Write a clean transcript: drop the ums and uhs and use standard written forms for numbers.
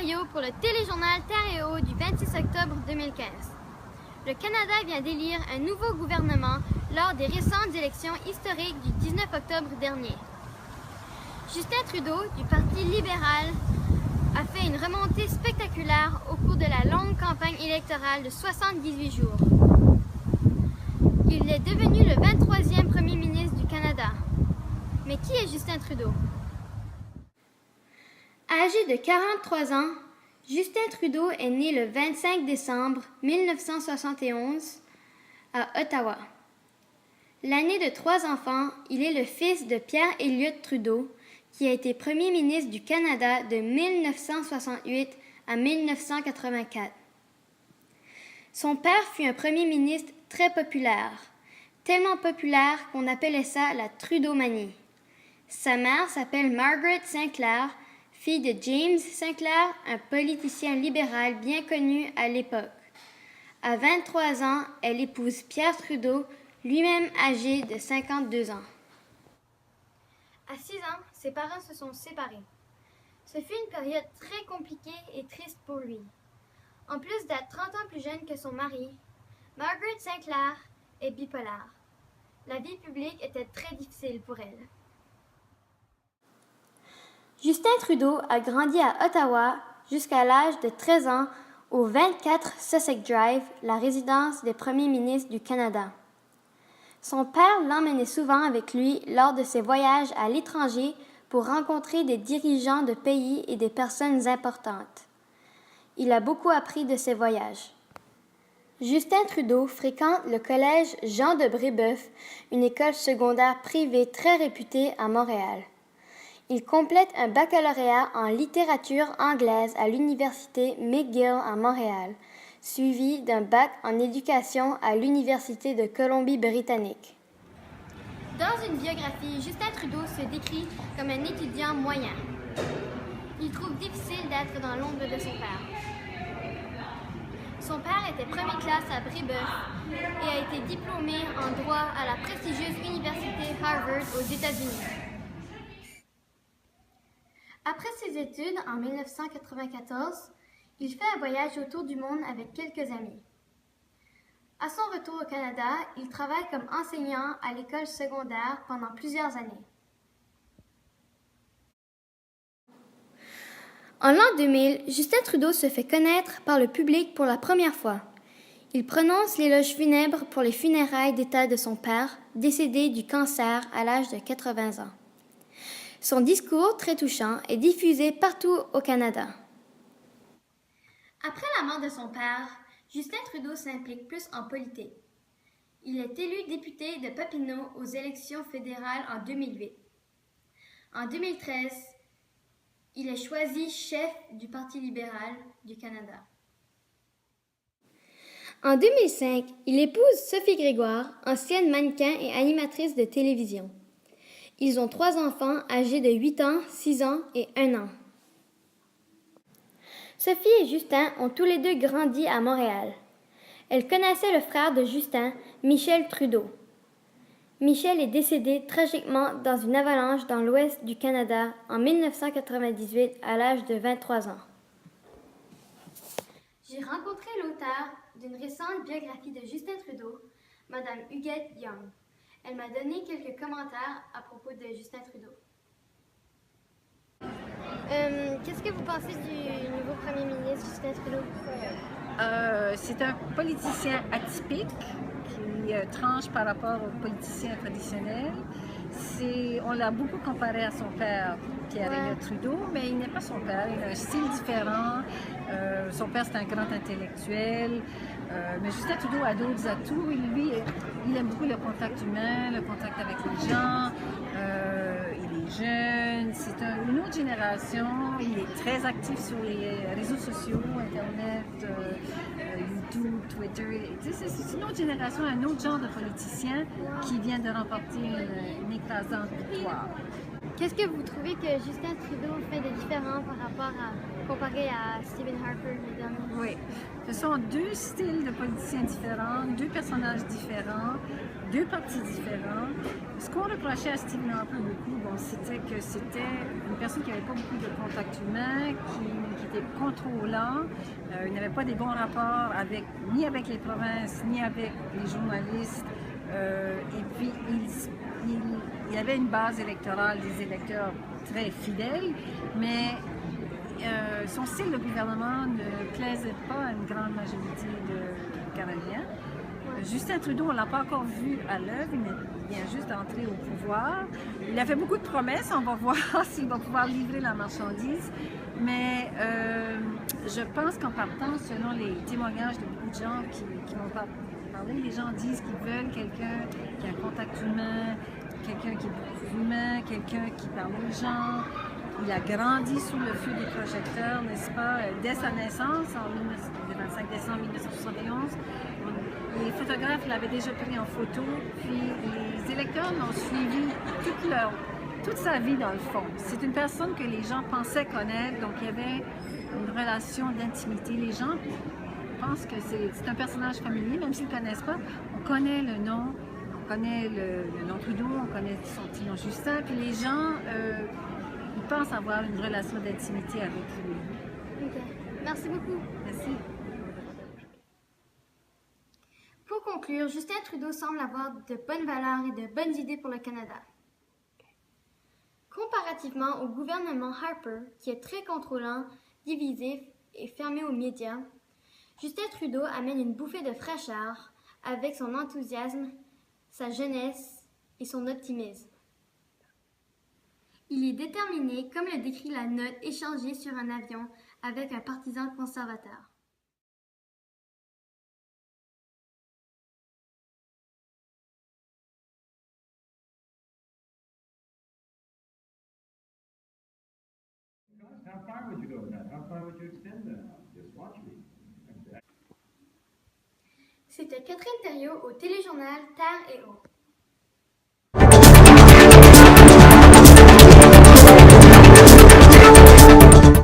Ontario pour le téléjournal Terre et Eau du 26 octobre 2015. Le Canada vient d'élire un nouveau gouvernement lors des récentes élections historiques du 19 octobre dernier. Justin Trudeau, du Parti libéral, a fait une remontée spectaculaire au cours de la longue campagne électorale de 78 jours. Il est devenu le 23e premier ministre du Canada. Mais qui est Justin Trudeau? Âgé de 43 ans, Justin Trudeau est né le 25 décembre 1971 à Ottawa. L'année de 3 enfants, il est le fils de Pierre Elliott Trudeau, qui a été premier ministre du Canada de 1968 à 1984. Son père fut un premier ministre très populaire, tellement populaire qu'on appelait ça la Trudeaumanie. Sa mère s'appelle Margaret Sinclair, fille de James Sinclair, un politicien libéral bien connu à l'époque. À 23 ans, elle épouse Pierre Trudeau, lui-même âgé de 52 ans. À 6 ans, ses parents se sont séparés. Ce fut une période très compliquée et triste pour lui. En plus d'être 30 ans plus jeune que son mari, Margaret Sinclair est bipolaire. La vie publique était très difficile pour elle. Justin Trudeau a grandi à Ottawa jusqu'à l'âge de 13 ans au 24 Sussex Drive, la résidence des premiers ministres du Canada. Son père l'emmenait souvent avec lui lors de ses voyages à l'étranger pour rencontrer des dirigeants de pays et des personnes importantes. Il a beaucoup appris de ses voyages. Justin Trudeau fréquente le collège Jean de Brébeuf, une école secondaire privée très réputée à Montréal. Il complète un baccalauréat en littérature anglaise à l'université McGill à Montréal, suivi d'un bac en éducation à l'Université de Colombie-Britannique. Dans une biographie, Justin Trudeau se décrit comme un étudiant moyen. Il trouve difficile d'être dans l'ombre de son père. Son père était première classe à Brébeuf et a été diplômé en droit à la prestigieuse université Harvard aux États-Unis. Après ses études en 1994, il fait un voyage autour du monde avec quelques amis. À son retour au Canada, il travaille comme enseignant à l'école secondaire pendant plusieurs années. En l'an 2000, Justin Trudeau se fait connaître par le public pour la première fois. Il prononce l'éloge funèbre pour les funérailles d'État de son père, décédé du cancer à l'âge de 80 ans. Son discours, très touchant, est diffusé partout au Canada. Après la mort de son père, Justin Trudeau s'implique plus en politique. Il est élu député de Papineau aux élections fédérales en 2008. En 2013, il est choisi chef du Parti libéral du Canada. En 2005, il épouse Sophie Grégoire, ancienne mannequin et animatrice de télévision. Ils ont 3 enfants âgés de 8 ans, 6 ans et 1 an. Sophie et Justin ont tous les deux grandi à Montréal. Elle connaissait le frère de Justin, Michel Trudeau. Michel est décédé tragiquement dans une avalanche dans l'ouest du Canada en 1998 à l'âge de 23 ans. J'ai rencontré l'auteur d'une récente biographie de Justin Trudeau, Madame Huguette Young. Elle m'a donné quelques commentaires à propos de Justin Trudeau. Qu'est-ce que vous pensez du nouveau premier ministre Justin Trudeau? C'est un politicien atypique qui tranche par rapport aux politiciens traditionnels. On l'a beaucoup comparé à son père, Pierre Elliott Trudeau, mais il n'est pas son père. Il a un style différent. Son père, c'est un grand intellectuel. Mais Justin Trudeau a d'autres atouts. Lui, il aime beaucoup le contact humain, le contact avec les gens. Il est jeune. C'est une autre génération. Il est très actif sur les réseaux sociaux, Internet, YouTube, Twitter. C'est une autre génération, un autre genre de politicien qui vient de remporter une écrasante victoire. Qu'est-ce que vous trouvez que Justin Trudeau fait de différent par rapport à comparé à Stephen Harper le dernier. Oui. Ce sont deux styles de politiciens différents, deux personnages différents, deux partis différents. Ce qu'on reprochait à Stephen Harper beaucoup, bon, c'était que c'était une personne qui n'avait pas beaucoup de contact humain, qui était contrôlant, il n'avait pas des bons rapports ni avec les provinces, ni avec les journalistes. Et puis, il avait une base électorale, des électeurs très fidèles, mais son style de gouvernement ne plaisait pas à une grande majorité de Canadiens. Justin Trudeau, on ne l'a pas encore vu à l'œuvre, il vient juste d'entrer au pouvoir. Il a fait beaucoup de promesses, on va voir s'il va pouvoir livrer la marchandise. Mais je pense qu'en partant, selon les témoignages de beaucoup de gens qui m'ont parlé, les gens disent qu'ils veulent quelqu'un qui a un contact humain, quelqu'un qui est beaucoup humain, quelqu'un qui parle aux gens. Il a grandi sous le feu des projecteurs, n'est-ce pas, dès sa naissance, le 25 décembre 1971. Les photographes l'avaient déjà pris en photo, puis les électeurs l'ont suivi toute sa vie dans le fond. C'est une personne que les gens pensaient connaître, donc il y avait une relation d'intimité. Les gens pensent que c'est un personnage familier, même s'ils ne le connaissent pas. On connaît le nom, on connaît le nom Trudeau, on connaît son petit nom Justin, puis les gens... ils pensent avoir une relation d'intimité avec lui. Ok. Merci beaucoup. Merci. Pour conclure, Justin Trudeau semble avoir de bonnes valeurs et de bonnes idées pour le Canada. Comparativement au gouvernement Harper, qui est très contrôlant, divisif et fermé aux médias, Justin Trudeau amène une bouffée de fraîcheur avec son enthousiasme, sa jeunesse et son optimisme. Il est déterminé, comme le décrit la note échangée sur un avion avec un partisan conservateur. How far would you go with that? How far would you extend that? Just watch me. C'était Catherine Thériault au téléjournal Terre et Eau.